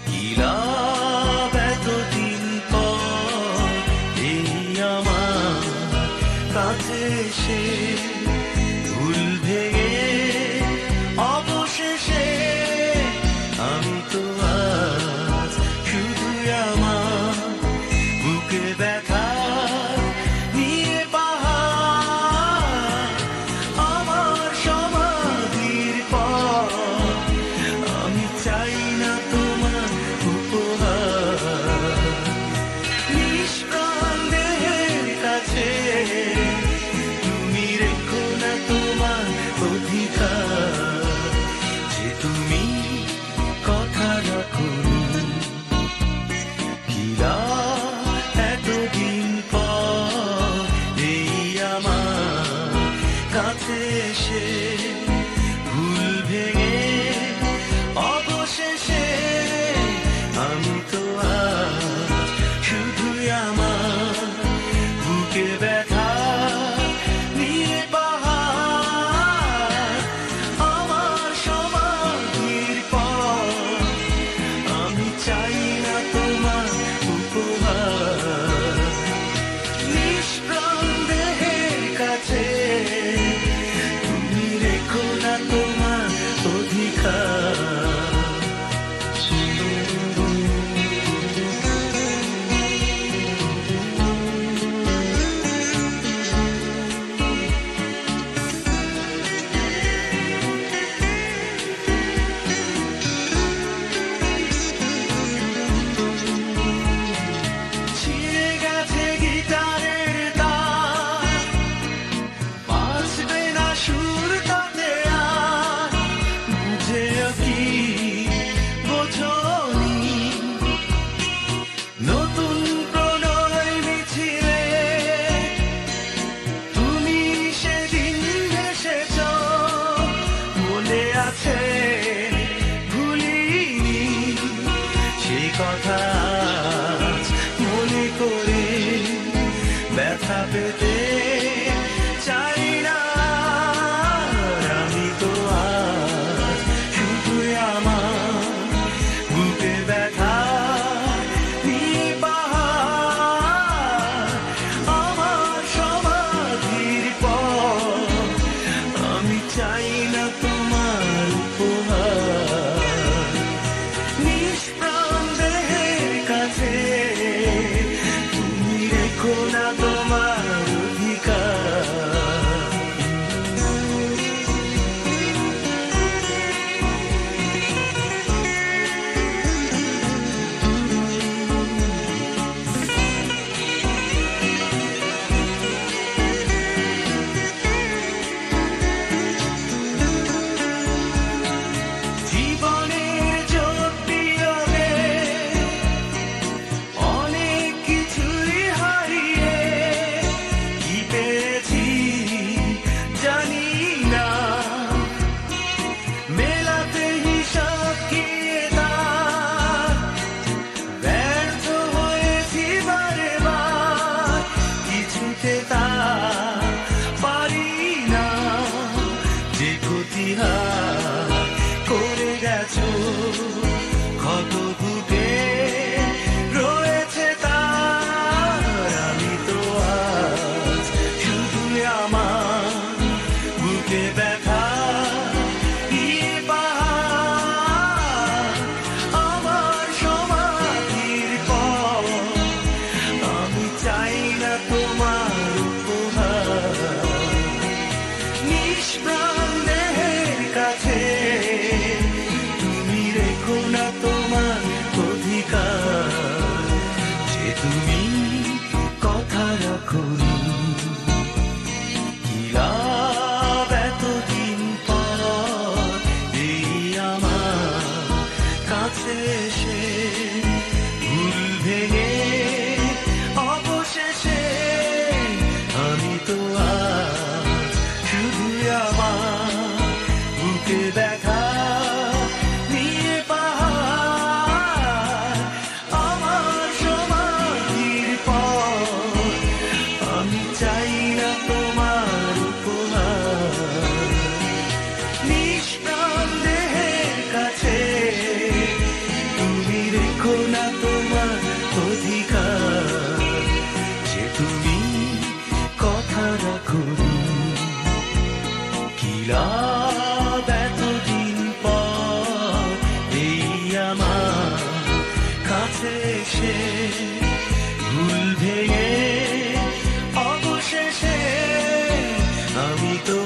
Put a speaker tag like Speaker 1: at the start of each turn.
Speaker 1: কি লাভ এতদিন পর এই আমার কাছে এসে ভুল ভেঙে অবশেষে আমি তো আজ শুধুই আমার বুকে ব্যথা নিয়ে পাহাড় আমার সমাধির পর আমি চাই না তোমার উপহার নিষ্প্রাণ দেহের কাছে তুমি রেখো না তোমার অধিকার যে তুমি কথা রাখোনি কি লাভ এতদিন পর এই আমার কাছে এসে ভুল ভেঙে অবশেষে আমি তো আজ শুধুই আমার বুকে ব্যথা নিয়ে পাহাড় আমার সমাধির পর আমি চাই না তোমার উপহার নিষ্প্রাণ দেহের কাছে তুমি রেখো না তোমার অধিকার ছিঁড়ে গেছে গিটারের তার বাজবে না সুর তাতে আর বুঝেও কি বোঝনি নতুন প্রণয় মিছিলে তুমি সেদিন এসেছ মনে আছে ভুলিনি সেই কথা আজ মনে করে ব্যথা পেতে চাই না আমি তো আজ শুধুই আমার বুকে ব্যথা নিয়ে পাহাড় আমার সমাধির পর আমি চাই না তোমার উপহার নিষ্প্রাণ দেহের কাছে তুমি রেখো না তোমার অধিকার জীবনের যোগ বিয়োগে অনেক কিছুই হারিয়ে কি পেয়েছি জানি না মেলাতে হিসাব কি তার ব্যর্থ হয়েছি বারে বার কিছুতে তা পারি না যে ক্ষতি করে গেছো ক্ষত বুকে রয়েছে তার আমি তো আজ শুধুই আমার বুকে ব্যথা নিয়ে পাহাড় আমার সমাধির পর আমি চাই না তোমার উপহার নিষ্প্রাণ দেহের কাছে তুমি রেখো না তোমার অধিকার যে তুমি কথা রাখোনি কি লাভ এতদিন পর এই আমার কাছে এসে ভুল ভেঙে অবশেষে আমি তো আজ শুধুই আমার বুকে ব্যথা নিয়ে পাহাড় আমার সমাধির পর আমি চাই না তোমার উপহার নিষ্প্রাণ দেহের কাছে কাছে এসে ভুল ভেঙে অবশেষে আমি তো